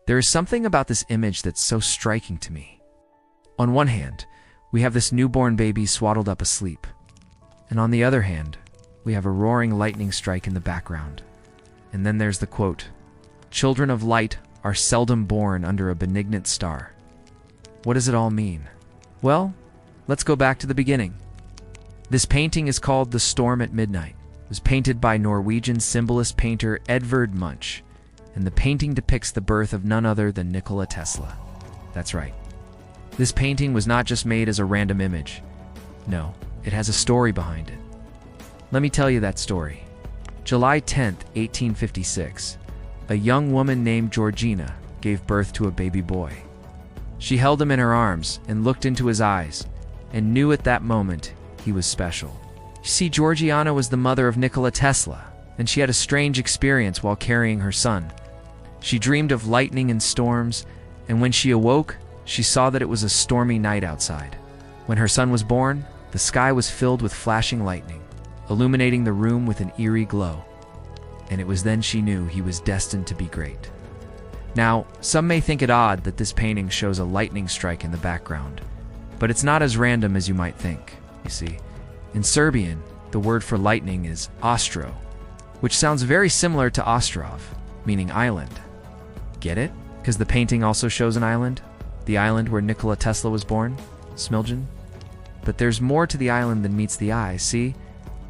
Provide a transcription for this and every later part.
There is something about this image that's so striking to me. On one hand, we have this newborn baby swaddled up asleep. And on the other hand, we have a roaring lightning strike in the background. And then there's the quote, "Children of light are seldom born under a benignant star." What does it all mean? Well, let's go back to the beginning. This painting is called The Storm at Midnight. It was painted by Norwegian symbolist painter Edvard Munch, and the painting depicts the birth of none other than Nikola Tesla. That's right. This painting was not just made as a random image. No, it has a story behind it. Let me tell you that story. July 10th, 1856, a young woman named Georgina gave birth to a baby boy. She held him in her arms and looked into his eyes and knew at that moment he was special. You see, Georgiana was the mother of Nikola Tesla, and she had a strange experience while carrying her son. She dreamed of lightning and storms, and when she awoke, she saw that it was a stormy night outside. When her son was born, the sky was filled with flashing lightning, illuminating the room with an eerie glow. And it was then she knew he was destined to be great. Now, some may think it odd that this painting shows a lightning strike in the background, but it's not as random as you might think. You see, in Serbian, the word for lightning is ostro, which sounds very similar to ostrov, meaning island. Get it? Because the painting also shows an island? The island where Nikola Tesla was born? Smiljan? But there's more to the island than meets the eye, see?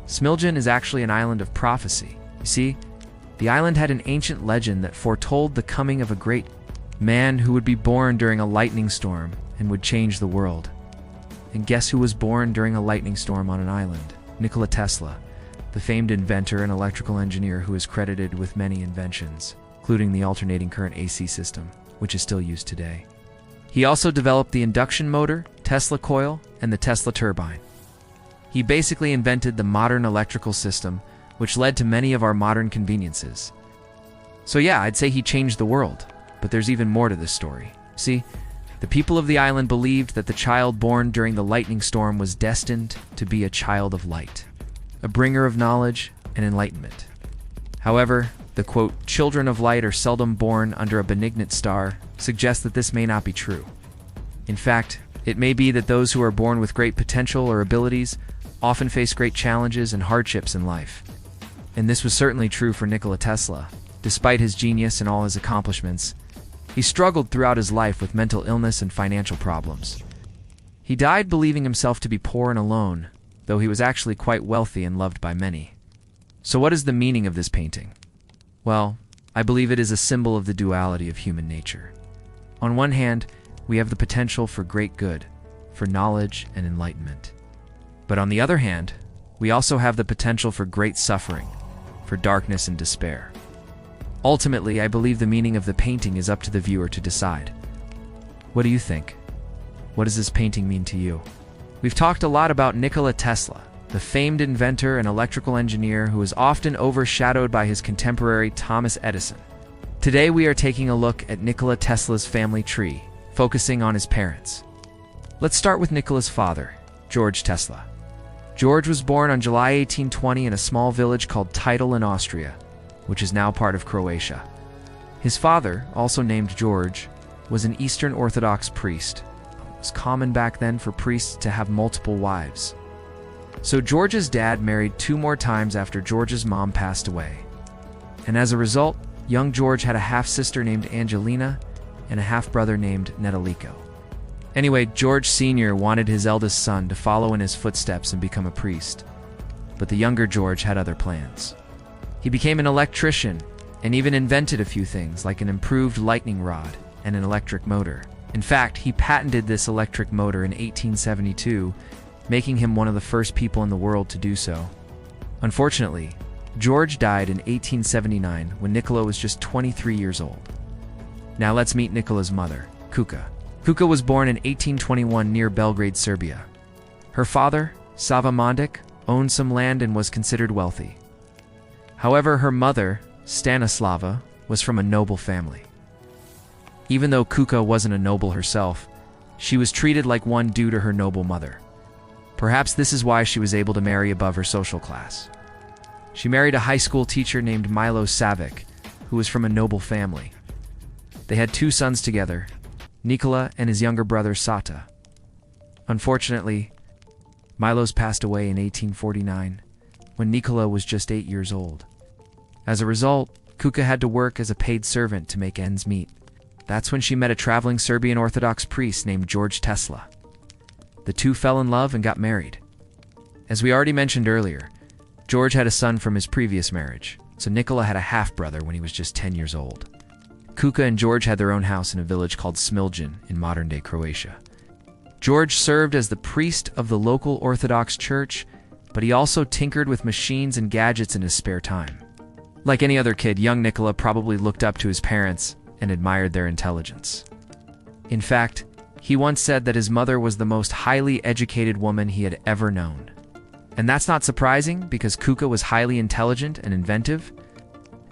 Smiljan is actually an island of prophecy. You see, the island had an ancient legend that foretold the coming of a great man who would be born during a lightning storm and would change the world. And guess who was born during a lightning storm on an island? Nikola Tesla, the famed inventor and electrical engineer who is credited with many inventions, including the alternating current AC system, which is still used today. He also developed the induction motor, Tesla coil, and the Tesla turbine. He basically invented the modern electrical system, which led to many of our modern conveniences. So yeah, I'd say he changed the world, but there's even more to this story. See, the people of the island believed that the child born during the lightning storm was destined to be a child of light, a bringer of knowledge and enlightenment. However, the quote, "Children of light are seldom born under a benignant star," suggests that this may not be true. In fact, it may be that those who are born with great potential or abilities often face great challenges and hardships in life. And this was certainly true for Nikola Tesla. Despite his genius and all his accomplishments, he struggled throughout his life with mental illness and financial problems. He died believing himself to be poor and alone, though he was actually quite wealthy and loved by many. So what is the meaning of this painting? Well, I believe it is a symbol of the duality of human nature. On one hand, we have the potential for great good, for knowledge and enlightenment. But on the other hand, we also have the potential for great suffering, for darkness and despair. Ultimately, I believe the meaning of the painting is up to the viewer to decide. What do you think? What does this painting mean to you? We've talked a lot about Nikola Tesla, the famed inventor and electrical engineer who is often overshadowed by his contemporary Thomas Edison. Today we are taking a look at Nikola Tesla's family tree, focusing on his parents. Let's start with Nikola's father, George Tesla. George was born on July 1820 in a small village called Tidal in Austria, which is now part of Croatia. His father, also named George, was an Eastern Orthodox priest. It was common back then for priests to have multiple wives. So George's dad married 2 more times after George's mom passed away. And as a result, young George had a half-sister named Angelina and a half-brother named Netalico. Anyway, George Sr. wanted his eldest son to follow in his footsteps and become a priest. But the younger George had other plans. He became an electrician and even invented a few things like an improved lightning rod and an electric motor. In fact, he patented this electric motor in 1872, making him one of the first people in the world to do so. Unfortunately, George died in 1879 when Nikola was just 23 years old. Now let's meet Nikola's mother, Kuka. Kuka was born in 1821 near Belgrade, Serbia. Her father, Sava Mandic, owned some land and was considered wealthy. However, her mother, Stanislava, was from a noble family. Even though Kuka wasn't a noble herself, she was treated like one due to her noble mother. Perhaps this is why she was able to marry above her social class. She married a high school teacher named Milo Savic, who was from a noble family. They had 2 sons together, Nikola and his younger brother Sata. Unfortunately, Milos passed away in 1849, when Nikola was just 8 years old. As a result, Kuka had to work as a paid servant to make ends meet. That's when she met a traveling Serbian Orthodox priest named George Tesla. The two fell in love and got married. As we already mentioned earlier, George had a son from his previous marriage, so Nikola had a half-brother when he was just 10 years old. Kuka and George had their own house in a village called Smiljan in modern-day Croatia. George served as the priest of the local Orthodox church, but he also tinkered with machines and gadgets in his spare time. Like any other kid, young Nikola probably looked up to his parents and admired their intelligence. In fact, he once said that his mother was the most highly educated woman he had ever known. And that's not surprising because Kuka was highly intelligent and inventive.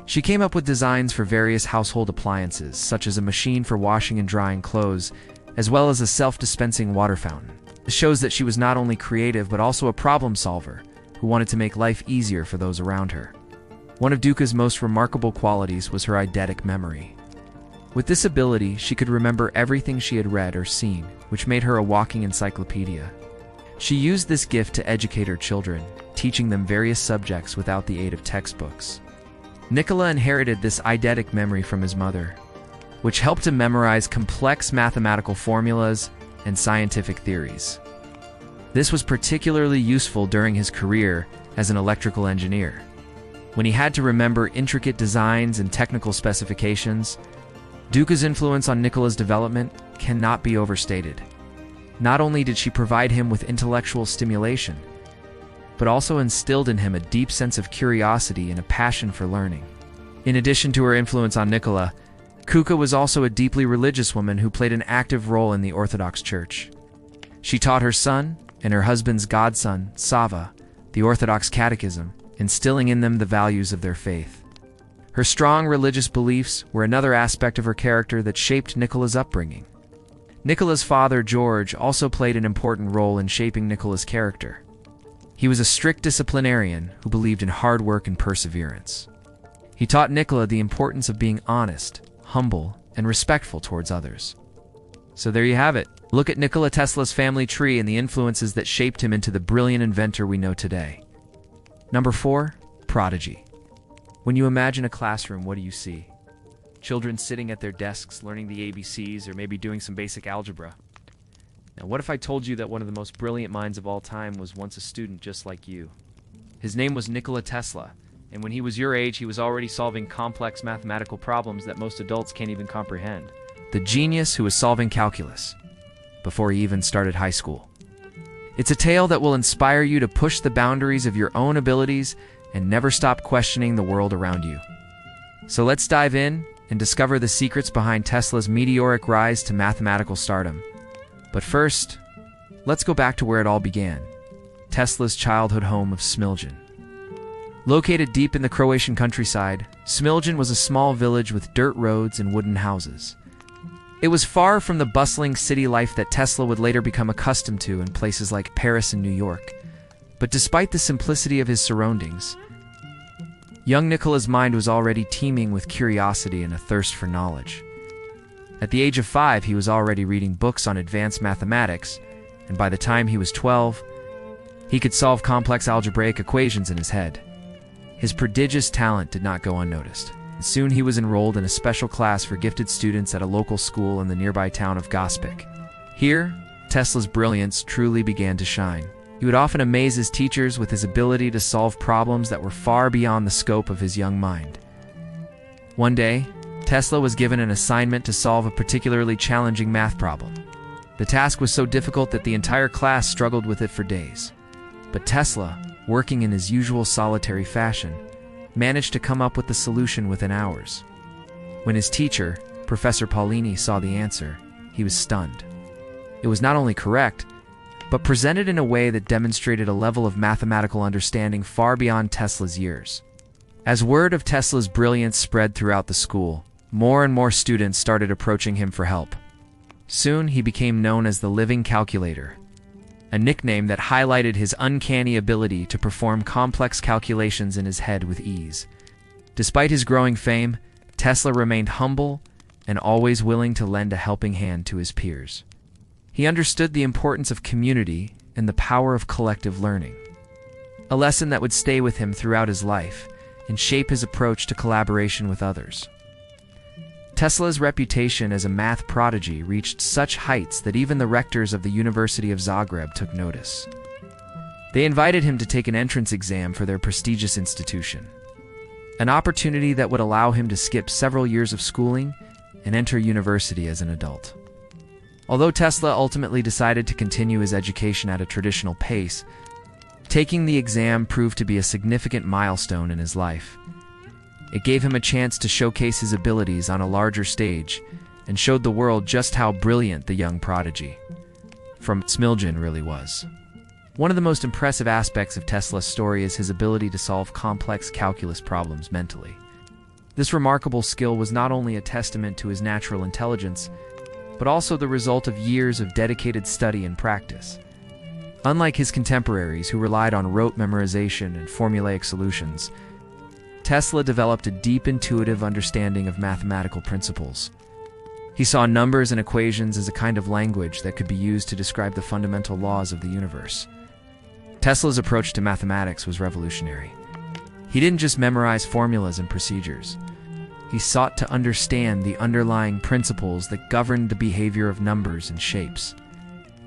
She came up with designs for various household appliances, such as a machine for washing and drying clothes, as well as a self-dispensing water fountain. This shows that she was not only creative but also a problem solver who wanted to make life easier for those around her. One of Duka's most remarkable qualities was her eidetic memory. With this ability, she could remember everything she had read or seen, which made her a walking encyclopedia. She used this gift to educate her children, teaching them various subjects without the aid of textbooks. Nikola inherited this eidetic memory from his mother, which helped him memorize complex mathematical formulas and scientific theories. This was particularly useful during his career as an electrical engineer. When he had to remember intricate designs and technical specifications, Duka's influence on Nikola's development cannot be overstated. Not only did she provide him with intellectual stimulation, but also instilled in him a deep sense of curiosity and a passion for learning. In addition to her influence on Nikola, Kuka was also a deeply religious woman who played an active role in the Orthodox Church. She taught her son and her husband's godson, Sava, the Orthodox Catechism, instilling in them the values of their faith. Her strong religious beliefs were another aspect of her character that shaped Nikola's upbringing. Nikola's father, George, also played an important role in shaping Nikola's character. He was a strict disciplinarian who believed in hard work and perseverance. He taught Nikola the importance of being honest, humble, and respectful towards others. So there you have it. Look at Nikola Tesla's family tree and the influences that shaped him into the brilliant inventor we know today. Number 4, prodigy. When you imagine a classroom, what do you see? Children sitting at their desks learning the ABCs or maybe doing some basic algebra. Now, what if I told you that one of the most brilliant minds of all time was once a student just like you? His name was Nikola Tesla, and when he was your age, he was already solving complex mathematical problems that most adults can't even comprehend. The genius who was solving calculus before he even started high school. It's a tale that will inspire you to push the boundaries of your own abilities and never stop questioning the world around you. So let's dive in and discover the secrets behind Tesla's meteoric rise to mathematical stardom. But first, let's go back to where it all began, Tesla's childhood home of Smiljan. Located deep in the Croatian countryside, Smiljan was a small village with dirt roads and wooden houses. It was far from the bustling city life that Tesla would later become accustomed to in places like Paris and New York. But despite the simplicity of his surroundings, young Nikola's mind was already teeming with curiosity and a thirst for knowledge. At the age of 5, he was already reading books on advanced mathematics, and by the time he was 12, he could solve complex algebraic equations in his head. His prodigious talent did not go unnoticed, and soon he was enrolled in a special class for gifted students at a local school in the nearby town of Gospic. Here, Tesla's brilliance truly began to shine. He would often amaze his teachers with his ability to solve problems that were far beyond the scope of his young mind. One day, Tesla was given an assignment to solve a particularly challenging math problem. The task was so difficult that the entire class struggled with it for days. But Tesla, working in his usual solitary fashion, managed to come up with the solution within hours. When his teacher, Professor Paulini, saw the answer, he was stunned. It was not only correct, but presented in a way that demonstrated a level of mathematical understanding far beyond Tesla's years. As word of Tesla's brilliance spread throughout the school, more and more students started approaching him for help. Soon, he became known as the living calculator, a nickname that highlighted his uncanny ability to perform complex calculations in his head with ease. Despite his growing fame, Tesla remained humble and always willing to lend a helping hand to his peers. He understood the importance of community and the power of collective learning, a lesson that would stay with him throughout his life and shape his approach to collaboration with others. Tesla's reputation as a math prodigy reached such heights that even the rectors of the University of Zagreb took notice. They invited him to take an entrance exam for their prestigious institution, an opportunity that would allow him to skip several years of schooling and enter university as an adult. Although Tesla ultimately decided to continue his education at a traditional pace, taking the exam proved to be a significant milestone in his life. It gave him a chance to showcase his abilities on a larger stage and showed the world just how brilliant the young prodigy from Smiljan really was. One of the most impressive aspects of Tesla's story is his ability to solve complex calculus problems mentally. This remarkable skill was not only a testament to his natural intelligence, but also the result of years of dedicated study and practice. Unlike his contemporaries who relied on rote memorization and formulaic solutions, Tesla developed a deep intuitive understanding of mathematical principles. He saw numbers and equations as a kind of language that could be used to describe the fundamental laws of the universe. Tesla's approach to mathematics was revolutionary. He didn't just memorize formulas and procedures. He sought to understand the underlying principles that governed the behavior of numbers and shapes.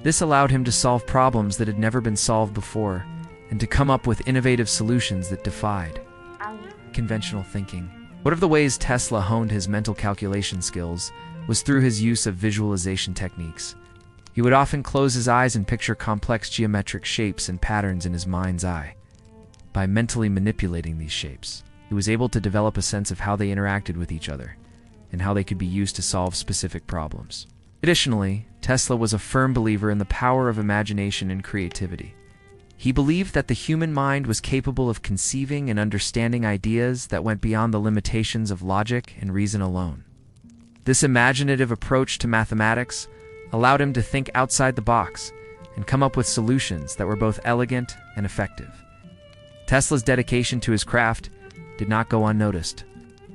This allowed him to solve problems that had never been solved before and to come up with innovative solutions that defied conventional thinking. One of the ways Tesla honed his mental calculation skills was through his use of visualization techniques. He would often close his eyes and picture complex geometric shapes and patterns in his mind's eye. By mentally manipulating these shapes, he was able to develop a sense of how they interacted with each other and how they could be used to solve specific problems. Additionally, Tesla was a firm believer in the power of imagination and creativity. He believed that the human mind was capable of conceiving and understanding ideas that went beyond the limitations of logic and reason alone. This imaginative approach to mathematics allowed him to think outside the box and come up with solutions that were both elegant and effective. Tesla's dedication to his craft did not go unnoticed.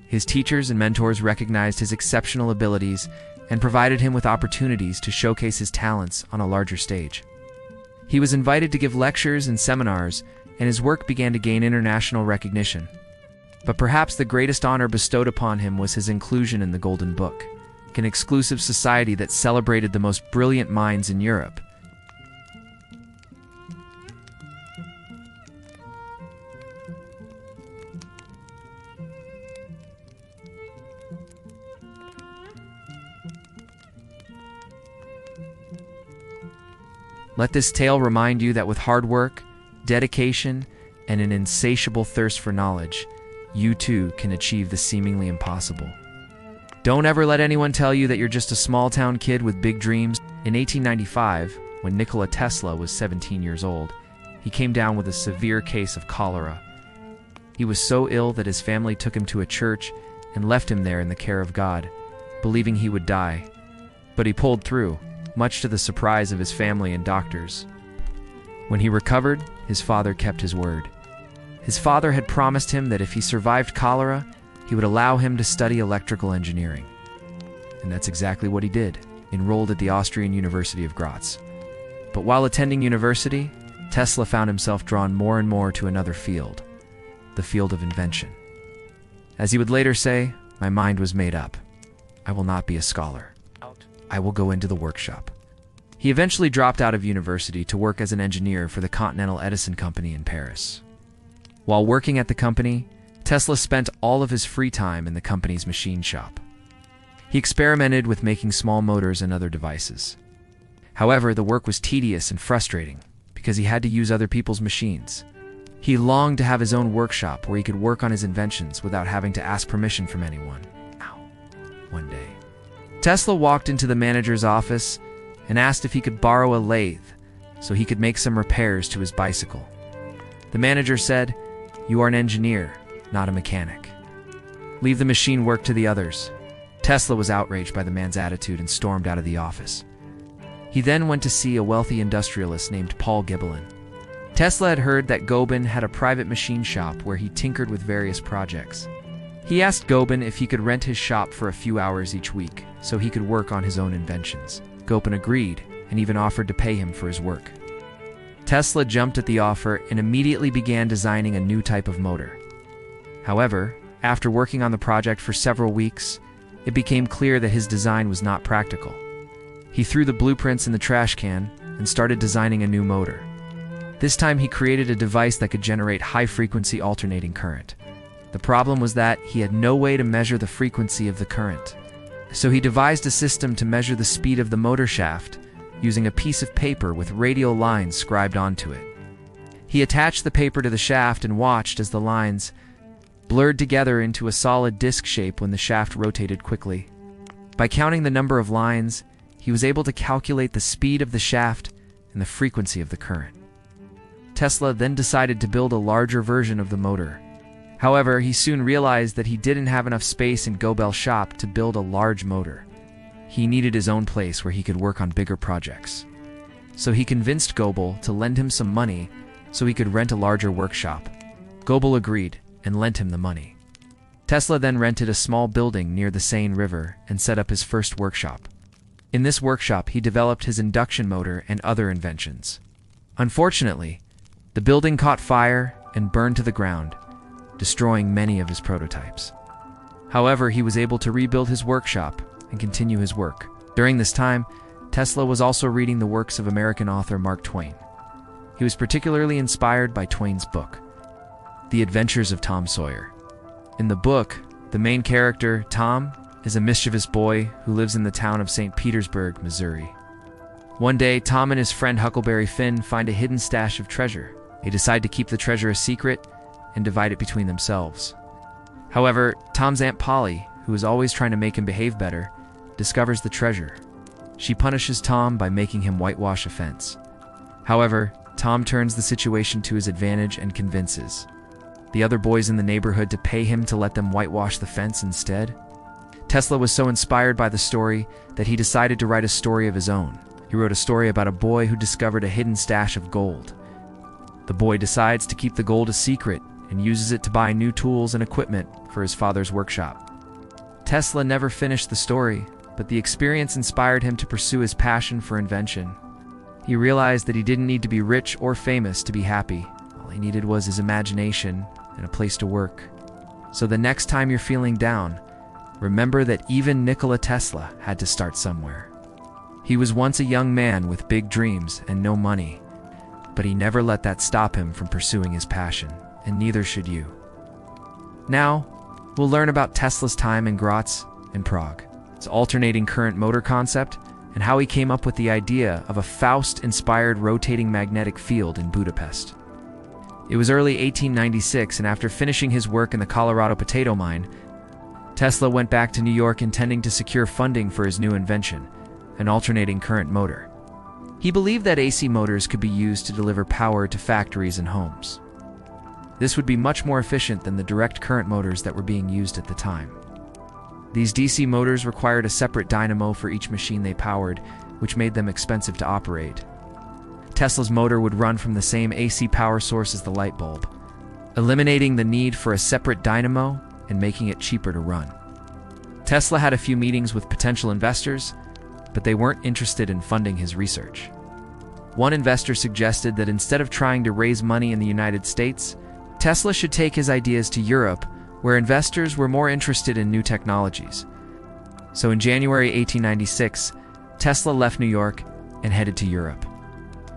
His teachers and mentors recognized his exceptional abilities and provided him with opportunities to showcase his talents on a larger stage. He was invited to give lectures and seminars, and his work began to gain international recognition. But perhaps the greatest honor bestowed upon him was his inclusion in the Golden Book, an exclusive society that celebrated the most brilliant minds in Europe. Let this tale remind you that with hard work, dedication, and an insatiable thirst for knowledge, you too can achieve the seemingly impossible. Don't ever let anyone tell you that you're just a small-town kid with big dreams. In 1895, when Nikola Tesla was 17 years old, he came down with a severe case of cholera. He was so ill that his family took him to a church and left him there in the care of God, believing he would die. But he pulled through, much to the surprise of his family and doctors. When he recovered, his father kept his word. His father had promised him that if he survived cholera, he would allow him to study electrical engineering. And that's exactly what he did, enrolled at the Austrian University of Graz. But while attending university, Tesla found himself drawn more and more to another field, the field of invention. As he would later say, "My mind was made up. I will not be a scholar. I will go into the workshop." He eventually dropped out of university to work as an engineer for the Continental Edison company in Paris. While working at the company, Tesla spent all of his free time in the company's machine shop. He experimented with making small motors and other devices. However, the work was tedious and frustrating because he had to use other people's machines. He longed to have his own workshop where he could work on his inventions without having to ask permission from anyone. One day, Tesla walked into the manager's office and asked if he could borrow a lathe so he could make some repairs to his bicycle. The manager said, "You are an engineer, not a mechanic. Leave the machine work to the others." Tesla was outraged by the man's attitude and stormed out of the office. He then went to see a wealthy industrialist named Paul Gibelin. Tesla had heard that Gobin had a private machine shop where he tinkered with various projects. He asked Gobin if he could rent his shop for a few hours each week so he could work on his own inventions. Gobin agreed and even offered to pay him for his work. Tesla jumped at the offer and immediately began designing a new type of motor. However, after working on the project for several weeks, it became clear that his design was not practical. He threw the blueprints in the trash can and started designing a new motor. This time he created a device that could generate high-frequency alternating current. The problem was that he had no way to measure the frequency of the current. So he devised a system to measure the speed of the motor shaft using a piece of paper with radial lines scribed onto it. He attached the paper to the shaft and watched as the lines blurred together into a solid disc shape when the shaft rotated quickly. By counting the number of lines, he was able to calculate the speed of the shaft and the frequency of the current. Tesla then decided to build a larger version of the motor. However, he soon realized that he didn't have enough space in Gobel's shop to build a large motor. He needed his own place where he could work on bigger projects. So he convinced Gobel to lend him some money so he could rent a larger workshop. Gobel agreed and lent him the money. Tesla then rented a small building near the Seine River and set up his first workshop. In this workshop, he developed his induction motor and other inventions. Unfortunately, the building caught fire and burned to the ground, destroying many of his prototypes. However, he was able to rebuild his workshop and continue his work. During this time, Tesla was also reading the works of American author Mark Twain. He was particularly inspired by Twain's book, The Adventures of Tom Sawyer. In the book, the main character, Tom, is a mischievous boy who lives in the town of St. Petersburg, Missouri. One day, Tom and his friend Huckleberry Finn find a hidden stash of treasure. They decide to keep the treasure a secret and divide it between themselves. However, Tom's Aunt Polly, who is always trying to make him behave better, discovers the treasure. She punishes Tom by making him whitewash a fence. However, Tom turns the situation to his advantage and convinces the other boys in the neighborhood to pay him to let them whitewash the fence instead. Tesla was so inspired by the story that he decided to write a story of his own. He wrote a story about a boy who discovered a hidden stash of gold. The boy decides to keep the gold a secret and uses it to buy new tools and equipment for his father's workshop. Tesla never finished the story, but the experience inspired him to pursue his passion for invention. He realized that he didn't need to be rich or famous to be happy. All he needed was his imagination and a place to work. So the next time you're feeling down, remember that even Nikola Tesla had to start somewhere. He was once a young man with big dreams and no money, but he never let that stop him from pursuing his passion, and neither should you. Now, we'll learn about Tesla's time in Graz and Prague, his alternating current motor concept, and how he came up with the idea of a Faust-inspired rotating magnetic field in Budapest. It was early 1896, and after finishing his work in the Colorado potato mine, Tesla went back to New York intending to secure funding for his new invention, an alternating current motor. He believed that AC motors could be used to deliver power to factories and homes. This would be much more efficient than the direct current motors that were being used at the time. These DC motors required a separate dynamo for each machine they powered, which made them expensive to operate. Tesla's motor would run from the same AC power source as the light bulb, eliminating the need for a separate dynamo and making it cheaper to run. Tesla had a few meetings with potential investors, but they weren't interested in funding his research. One investor suggested that instead of trying to raise money in the United States, Tesla should take his ideas to Europe, where investors were more interested in new technologies. So in January 1896, Tesla left New York and headed to Europe.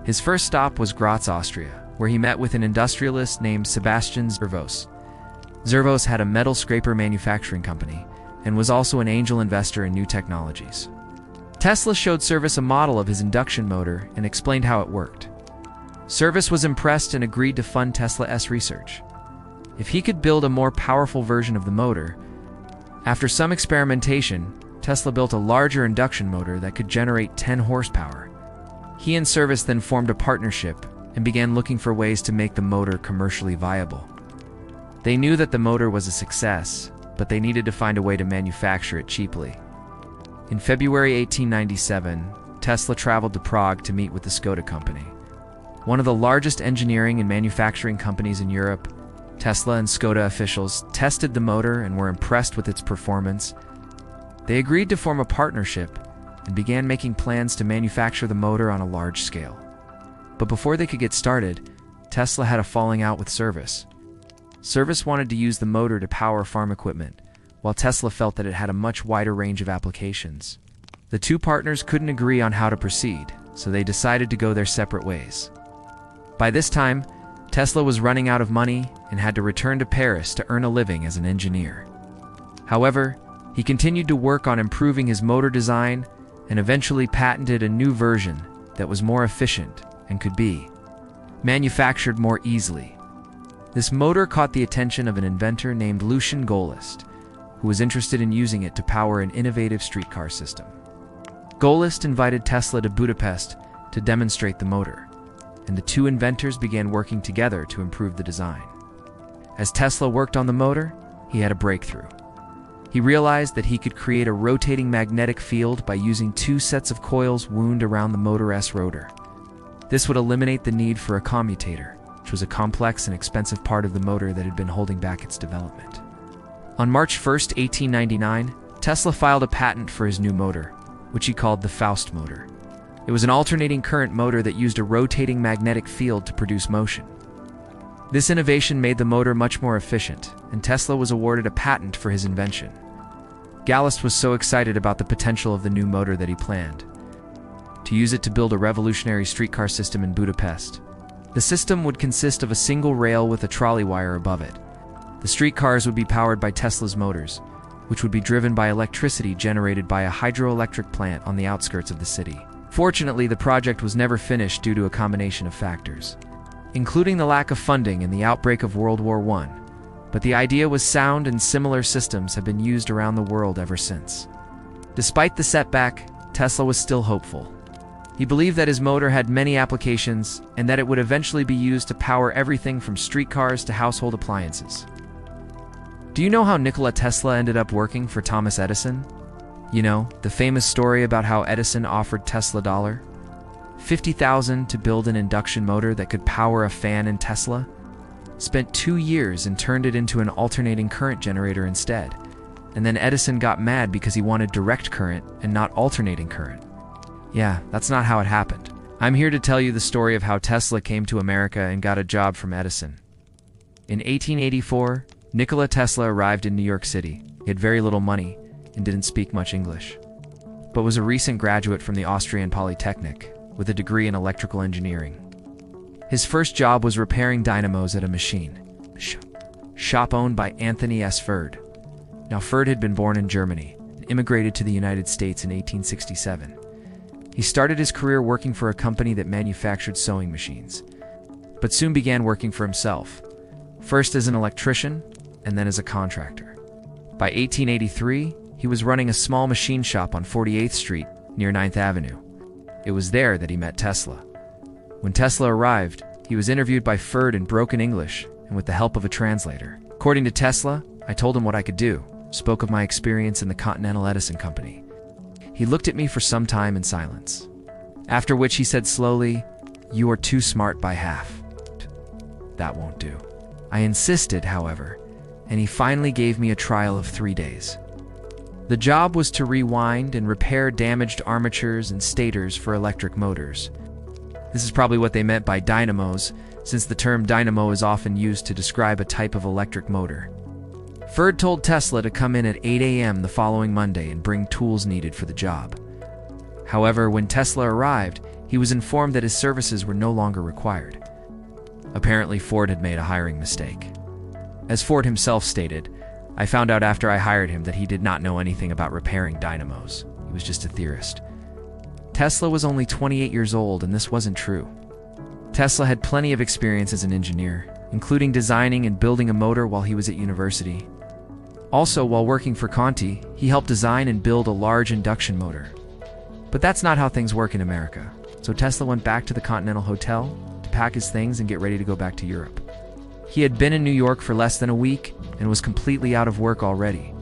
His first stop was Graz, Austria, where he met with an industrialist named Sebastian Zervos. Zervos had a metal scraper manufacturing company and was also an angel investor in new technologies. Tesla showed Zervos a model of his induction motor and explained how it worked. Zervos was impressed and agreed to fund Tesla's research. If he could build a more powerful version of the motor, after some experimentation, Tesla built a larger induction motor that could generate 10 horsepower. He and Zervos then formed a partnership and began looking for ways to make the motor commercially viable. They knew that the motor was a success, but they needed to find a way to manufacture it cheaply. In February 1897, Tesla traveled to Prague to meet with the Skoda company, one of the largest engineering and manufacturing companies in Europe. Tesla and Skoda officials tested the motor and were impressed with its performance. They agreed to form a partnership and began making plans to manufacture the motor on a large scale. But before they could get started, Tesla had a falling out with Service. Service wanted to use the motor to power farm equipment, while Tesla felt that it had a much wider range of applications. The two partners couldn't agree on how to proceed, so they decided to go their separate ways. By this time, Tesla was running out of money and had to return to Paris to earn a living as an engineer. However, he continued to work on improving his motor design and eventually patented a new version that was more efficient and could be manufactured more easily. This motor caught the attention of an inventor named Lucien Gollust, who was interested in using it to power an innovative streetcar system. Gollust invited Tesla to Budapest to demonstrate the motor, and the two inventors began working together to improve the design. As Tesla worked on the motor, he had a breakthrough. He realized that he could create a rotating magnetic field by using two sets of coils wound around the motor's rotor. This would eliminate the need for a commutator, which was a complex and expensive part of the motor that had been holding back its development. On March 1, 1899, Tesla filed a patent for his new motor, which he called the Faust motor. It was an alternating current motor that used a rotating magnetic field to produce motion. This innovation made the motor much more efficient, and Tesla was awarded a patent for his invention. Gollust was so excited about the potential of the new motor that he planned to use it to build a revolutionary streetcar system in Budapest. The system would consist of a single rail with a trolley wire above it. The streetcars would be powered by Tesla's motors, which would be driven by electricity generated by a hydroelectric plant on the outskirts of the city. Fortunately, the project was never finished due to a combination of factors, including the lack of funding and the outbreak of World War I. But the idea was sound, and similar systems have been used around the world ever since. Despite the setback, Tesla was still hopeful. He believed that his motor had many applications and that it would eventually be used to power everything from streetcars to household appliances. Do you know how Nikola Tesla ended up working for Thomas Edison? You know, the famous story about how Edison offered Tesla $50,000 to build an induction motor that could power a fan in Tesla? Spent 2 years and turned it into an alternating current generator instead. And then Edison got mad because he wanted direct current and not alternating current. Yeah, that's not how it happened. I'm here to tell you the story of how Tesla came to America and got a job from Edison. In 1884, Nikola Tesla arrived in New York City. He had very little money and didn't speak much English, but was a recent graduate from the Austrian Polytechnic with a degree in electrical engineering. His first job was repairing dynamos at a machine shop owned by Anthony S. Ferd. Now, Ferd had been born in Germany and immigrated to the United States in 1867. He started his career working for a company that manufactured sewing machines, but soon began working for himself, first as an electrician and then as a contractor. By 1883, he was running a small machine shop on 48th Street near 9th Avenue. It was there that he met Tesla. When Tesla arrived, he was interviewed by Ferd in broken English and with the help of a translator. According to Tesla, I told him what I could do, spoke of my experience in the Continental Edison Company. He looked at me for some time in silence, after which he said slowly, "You are too smart by half. That won't do." I insisted, however, and he finally gave me a trial of 3 days. The job was to rewind and repair damaged armatures and stators for electric motors. This is probably what they meant by dynamos, since the term dynamo is often used to describe a type of electric motor. Ferd told Tesla to come in at 8 a.m. the following Monday and bring tools needed for the job. However, when Tesla arrived, he was informed that his services were no longer required. Apparently, Ford had made a hiring mistake. As Ford himself stated, "I found out after I hired him that he did not know anything about repairing dynamos. He was just a theorist." Tesla was only 28 years old, and this wasn't true. Tesla had plenty of experience as an engineer, including designing and building a motor while he was at university. Also, while working for Conti, he helped design and build a large induction motor. But that's not how things work in America, so Tesla went back to the Continental Hotel to pack his things and get ready to go back to Europe. He had been in New York for less than a week and was completely out of work already.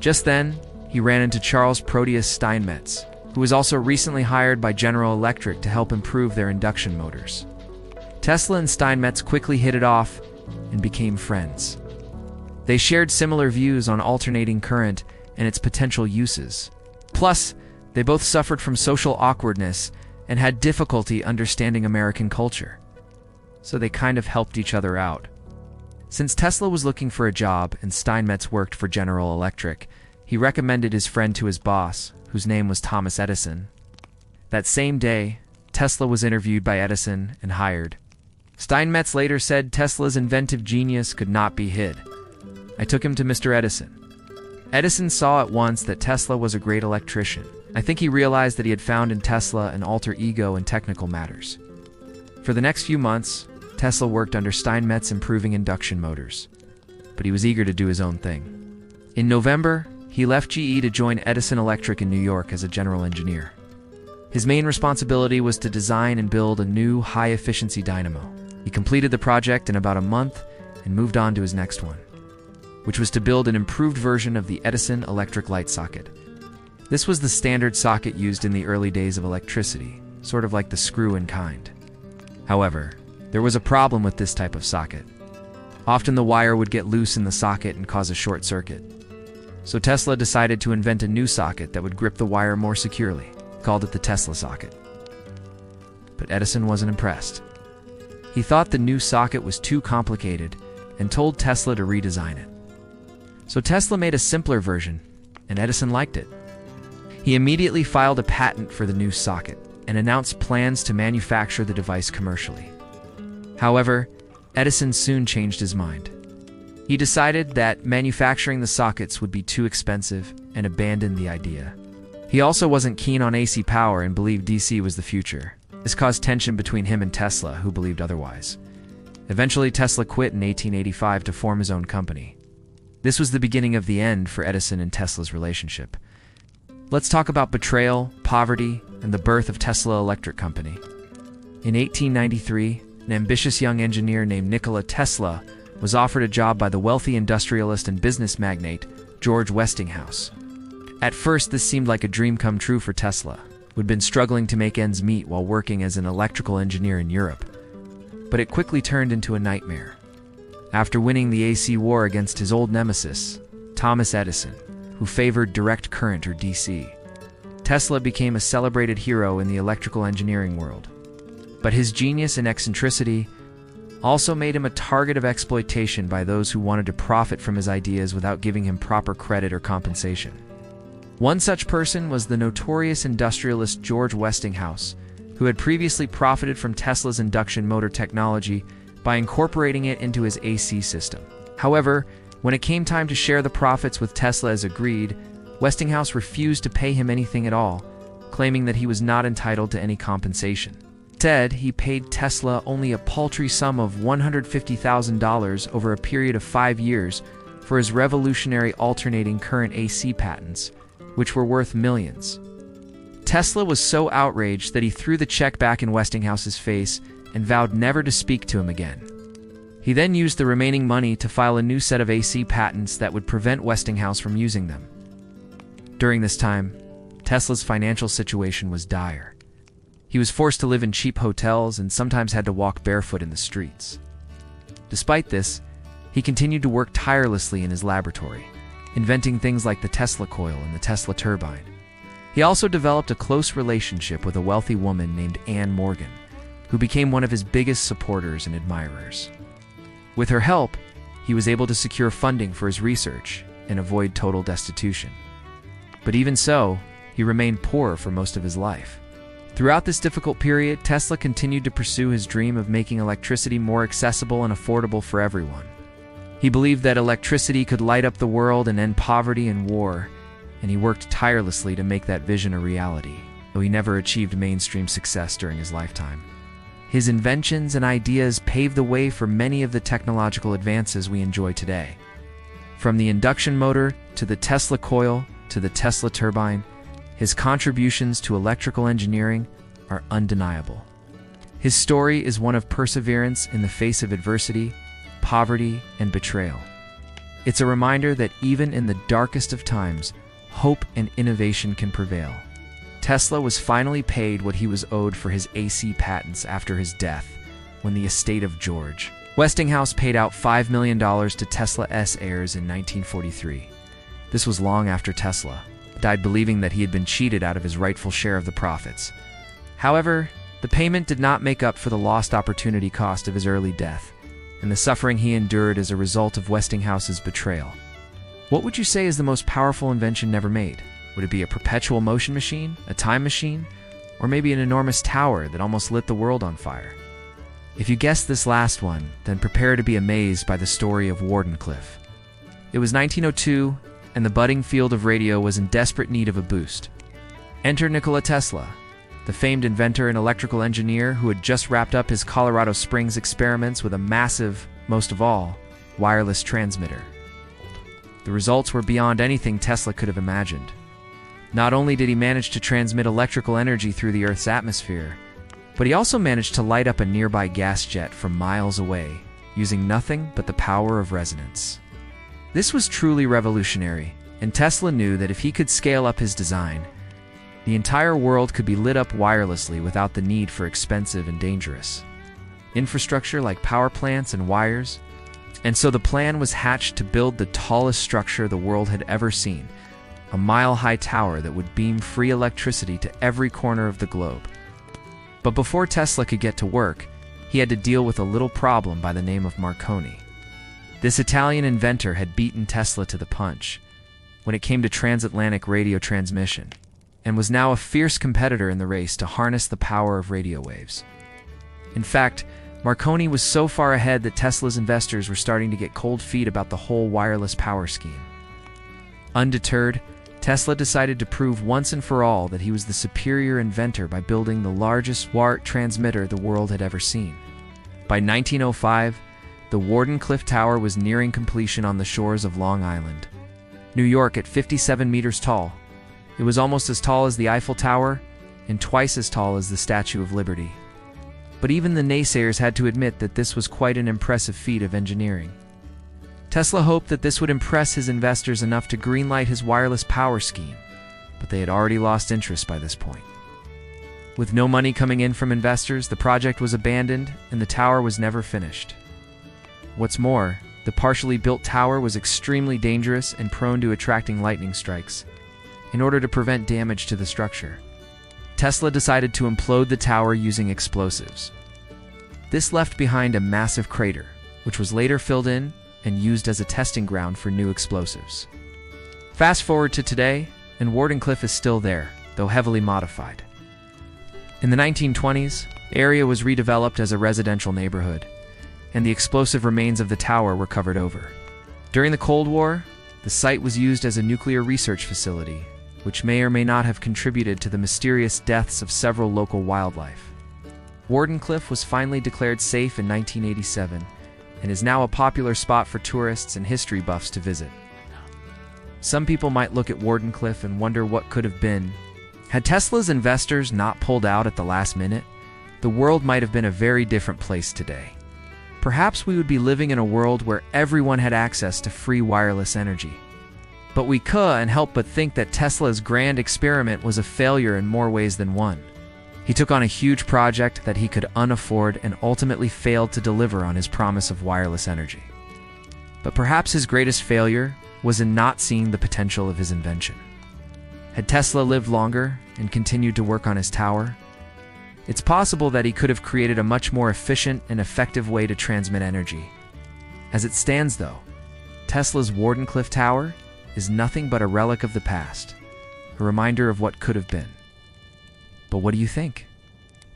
Just then, he ran into Charles Proteus Steinmetz, who was also recently hired by General Electric to help improve their induction motors. Tesla and Steinmetz quickly hit it off and became friends. They shared similar views on alternating current and its potential uses. Plus, they both suffered from social awkwardness and had difficulty understanding American culture. So they kind of helped each other out. Since Tesla was looking for a job and Steinmetz worked for General Electric, he recommended his friend to his boss, whose name was Thomas Edison. That same day, Tesla was interviewed by Edison and hired. Steinmetz later said Tesla's inventive genius could not be hid. I took him to Mr. Edison. Edison saw at once that Tesla was a great electrician. I think he realized that he had found in Tesla an alter ego in technical matters. For the next few months, Tesla worked under Steinmetz improving induction motors, but he was eager to do his own thing. In November, he left GE to join Edison Electric in New York as a general engineer. His main responsibility was to design and build a new high-efficiency dynamo. He completed the project in about a month and moved on to his next one, which was to build an improved version of the Edison electric light socket. This was the standard socket used in the early days of electricity, sort of like the screw-in kind. However, there was a problem with this type of socket. Often the wire would get loose in the socket and cause a short circuit. So Tesla decided to invent a new socket that would grip the wire more securely, called it the Tesla socket. But Edison wasn't impressed. He thought the new socket was too complicated and told Tesla to redesign it. So Tesla made a simpler version, and Edison liked it. He immediately filed a patent for the new socket and announced plans to manufacture the device commercially. However, Edison soon changed his mind. He decided that manufacturing the sockets would be too expensive and abandoned the idea. He also wasn't keen on AC power and believed DC was the future. This caused tension between him and Tesla, who believed otherwise. Eventually, Tesla quit in 1885 to form his own company. This was the beginning of the end for Edison and Tesla's relationship. Let's talk about betrayal, poverty, and the birth of Tesla Electric Company. In 1893, an ambitious young engineer named Nikola Tesla was offered a job by the wealthy industrialist and business magnate, George Westinghouse. At first, this seemed like a dream come true for Tesla, who had been struggling to make ends meet while working as an electrical engineer in Europe. But it quickly turned into a nightmare. After winning the AC war against his old nemesis, Thomas Edison, who favored direct current or DC, Tesla became a celebrated hero in the electrical engineering world. But his genius and eccentricity also made him a target of exploitation by those who wanted to profit from his ideas without giving him proper credit or compensation. One such person was the notorious industrialist George Westinghouse, who had previously profited from Tesla's induction motor technology by incorporating it into his AC system. However, when it came time to share the profits with Tesla as agreed, Westinghouse refused to pay him anything at all, claiming that he was not entitled to any compensation. Instead, he paid Tesla only a paltry sum of $150,000 over a period of 5 years for his revolutionary alternating current AC patents, which were worth millions. Tesla was so outraged that he threw the check back in Westinghouse's face and vowed never to speak to him again. He then used the remaining money to file a new set of AC patents that would prevent Westinghouse from using them. During this time, Tesla's financial situation was dire. He was forced to live in cheap hotels and sometimes had to walk barefoot in the streets. Despite this, he continued to work tirelessly in his laboratory, inventing things like the Tesla coil and the Tesla turbine. He also developed a close relationship with a wealthy woman named Anne Morgan, who became one of his biggest supporters and admirers. With her help, he was able to secure funding for his research and avoid total destitution. But even so, he remained poor for most of his life. Throughout this difficult period, Tesla continued to pursue his dream of making electricity more accessible and affordable for everyone. He believed that electricity could light up the world and end poverty and war, and he worked tirelessly to make that vision a reality, though he never achieved mainstream success during his lifetime. His inventions and ideas paved the way for many of the technological advances we enjoy today. From the induction motor to the Tesla coil to the Tesla turbine, his contributions to electrical engineering are undeniable. His story is one of perseverance in the face of adversity, poverty, and betrayal. It's a reminder that even in the darkest of times, hope and innovation can prevail. Tesla was finally paid what he was owed for his AC patents after his death, when the estate of George Westinghouse paid out $5 million to Tesla's heirs in 1943. This was long after Tesla died believing that he had been cheated out of his rightful share of the profits. However, the payment did not make up for the lost opportunity cost of his early death and the suffering he endured as a result of Westinghouse's betrayal. What would you say is the most powerful invention never made? Would it be a perpetual motion machine, a time machine, or maybe an enormous tower that almost lit the world on fire? If you guessed this last one, then prepare to be amazed by the story of Wardenclyffe. It was 1902, and the budding field of radio was in desperate need of a boost. Enter Nikola Tesla, the famed inventor and electrical engineer who had just wrapped up his Colorado Springs experiments with a massive, most of all, wireless transmitter. The results were beyond anything Tesla could have imagined. Not only did he manage to transmit electrical energy through the Earth's atmosphere, but he also managed to light up a nearby gas jet from miles away, using nothing but the power of resonance. This was truly revolutionary, and Tesla knew that if he could scale up his design, the entire world could be lit up wirelessly without the need for expensive and dangerous infrastructure like power plants and wires. And so the plan was hatched to build the tallest structure the world had ever seen, a mile-high tower that would beam free electricity to every corner of the globe. But before Tesla could get to work, he had to deal with a little problem by the name of Marconi. This Italian inventor had beaten Tesla to the punch when it came to transatlantic radio transmission, and was now a fierce competitor in the race to harness the power of radio waves. In fact, Marconi was so far ahead that Tesla's investors were starting to get cold feet about the whole wireless power scheme. Undeterred, Tesla decided to prove once and for all that he was the superior inventor by building the largest wire transmitter the world had ever seen. By 1905, the Wardenclyffe Tower was nearing completion on the shores of Long Island, New York, at 57 meters tall. It was almost as tall as the Eiffel Tower and twice as tall as the Statue of Liberty. But even the naysayers had to admit that this was quite an impressive feat of engineering. Tesla hoped that this would impress his investors enough to greenlight his wireless power scheme, but they had already lost interest by this point. With no money coming in from investors, the project was abandoned and the tower was never finished. What's more, the partially built tower was extremely dangerous and prone to attracting lightning strikes. In order to prevent damage to the structure, Tesla decided to implode the tower using explosives. This left behind a massive crater, which was later filled in and used as a testing ground for new explosives. Fast forward to today, and Wardenclyffe is still there, though heavily modified. In the 1920s, the area was redeveloped as a residential neighborhood, and the explosive remains of the tower were covered over. During the Cold War, the site was used as a nuclear research facility, which may or may not have contributed to the mysterious deaths of several local wildlife. Wardenclyffe was finally declared safe in 1987 and is now a popular spot for tourists and history buffs to visit. Some people might look at Wardenclyffe and wonder what could have been. Had Tesla's investors not pulled out at the last minute, the world might have been a very different place today. Perhaps we would be living in a world where everyone had access to free wireless energy. But we couldn't help but think that Tesla's grand experiment was a failure in more ways than one. He took on a huge project that he could unafford and ultimately failed to deliver on his promise of wireless energy. But perhaps his greatest failure was in not seeing the potential of his invention. Had Tesla lived longer and continued to work on his tower, it's possible that he could have created a much more efficient and effective way to transmit energy. As it stands, though, Tesla's Wardenclyffe Tower is nothing but a relic of the past, a reminder of what could have been. But what do you think?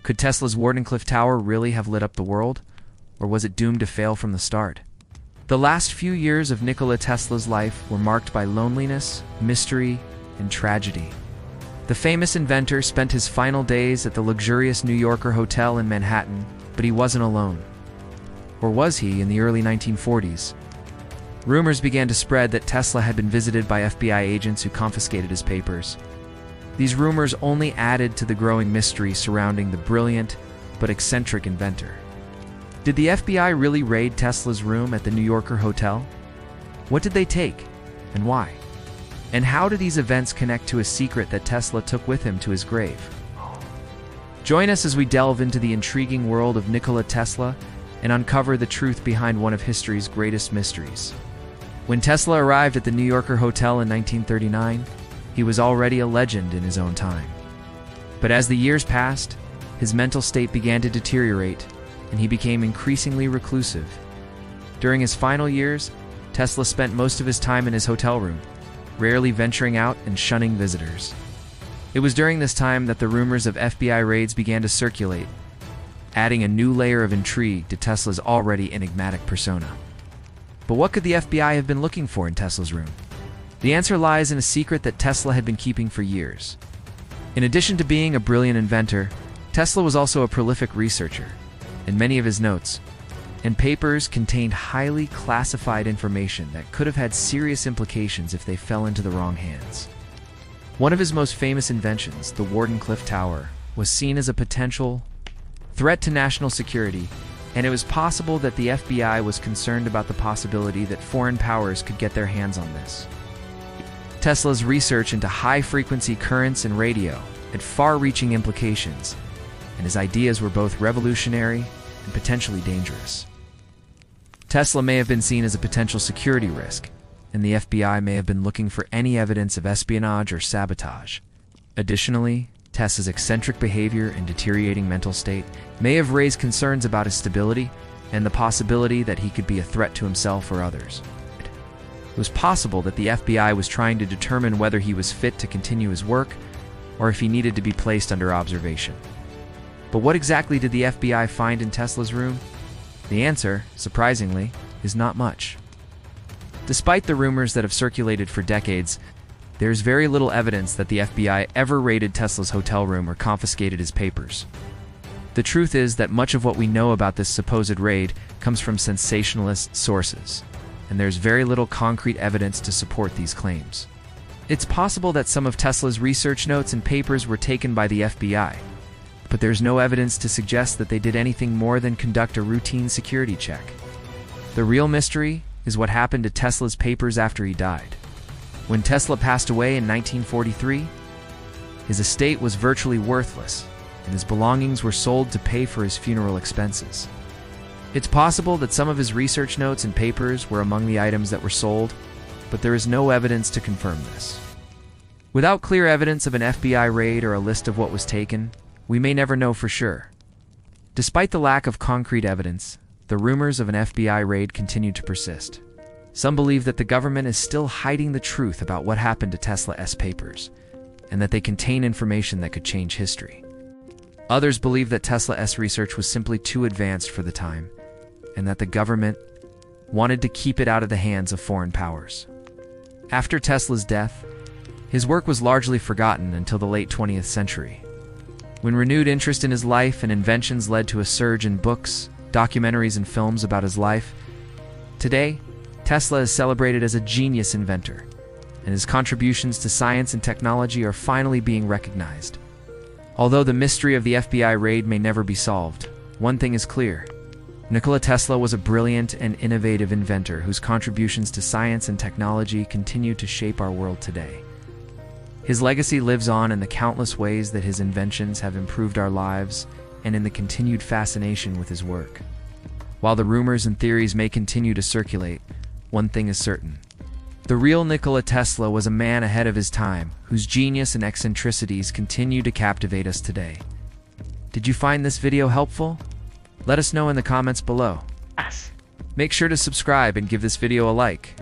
Could Tesla's Wardenclyffe Tower really have lit up the world, or was it doomed to fail from the start? The last few years of Nikola Tesla's life were marked by loneliness, mystery, and tragedy. The famous inventor spent his final days at the luxurious New Yorker hotel in Manhattan, but he wasn't alone. Or was he in the early 1940s? Rumors began to spread that Tesla had been visited by FBI agents who confiscated his papers. These rumors only added to the growing mystery surrounding the brilliant but eccentric inventor. Did the FBI really raid Tesla's room at the New Yorker hotel? What did they take, and why? And how do these events connect to a secret that Tesla took with him to his grave? Join us as we delve into the intriguing world of Nikola Tesla and uncover the truth behind one of history's greatest mysteries. When Tesla arrived at the New Yorker Hotel in 1939, he was already a legend in his own time. But as the years passed, his mental state began to deteriorate, and he became increasingly reclusive. During his final years, Tesla spent most of his time in his hotel room, rarely venturing out and shunning visitors. It was during this time that the rumors of FBI raids began to circulate, adding a new layer of intrigue to Tesla's already enigmatic persona. But what could the FBI have been looking for in Tesla's room? The answer lies in a secret that Tesla had been keeping for years. In addition to being a brilliant inventor, Tesla was also a prolific researcher, and many of his notes and papers contained highly classified information that could have had serious implications if they fell into the wrong hands. One of his most famous inventions, the Wardenclyffe Tower, was seen as a potential threat to national security, and it was possible that the FBI was concerned about the possibility that foreign powers could get their hands on this. Tesla's research into high-frequency currents and radio had far-reaching implications, and his ideas were both revolutionary and potentially dangerous. Tesla may have been seen as a potential security risk, and the FBI may have been looking for any evidence of espionage or sabotage. Additionally, Tesla's eccentric behavior and deteriorating mental state may have raised concerns about his stability and the possibility that he could be a threat to himself or others. It was possible that the FBI was trying to determine whether he was fit to continue his work or if he needed to be placed under observation. But what exactly did the FBI find in Tesla's room? The answer, surprisingly, is not much. Despite the rumors that have circulated for decades, there's very little evidence that the FBI ever raided Tesla's hotel room or confiscated his papers. The truth is that much of what we know about this supposed raid comes from sensationalist sources, and there's very little concrete evidence to support these claims. It's possible that some of Tesla's research notes and papers were taken by the FBI, but there's no evidence to suggest that they did anything more than conduct a routine security check. The real mystery is what happened to Tesla's papers after he died. When Tesla passed away in 1943, his estate was virtually worthless, and his belongings were sold to pay for his funeral expenses. It's possible that some of his research notes and papers were among the items that were sold, but there is no evidence to confirm this. Without clear evidence of an FBI raid or a list of what was taken, we may never know for sure. Despite the lack of concrete evidence, the rumors of an FBI raid continue to persist. Some believe that the government is still hiding the truth about what happened to Tesla's papers, and that they contain information that could change history. Others believe that Tesla's research was simply too advanced for the time, and that the government wanted to keep it out of the hands of foreign powers. After Tesla's death, his work was largely forgotten until the late 20th century, when renewed interest in his life and inventions led to a surge in books, documentaries, and films about his life. Today, Tesla is celebrated as a genius inventor, and his contributions to science and technology are finally being recognized. Although the mystery of the FBI raid may never be solved, one thing is clear. Nikola Tesla was a brilliant and innovative inventor whose contributions to science and technology continue to shape our world today. His legacy lives on in the countless ways that his inventions have improved our lives and in the continued fascination with his work. While the rumors and theories may continue to circulate, one thing is certain. The real Nikola Tesla was a man ahead of his time, whose genius and eccentricities continue to captivate us today. Did you find this video helpful? Let us know in the comments below. Make sure to subscribe and give this video a like.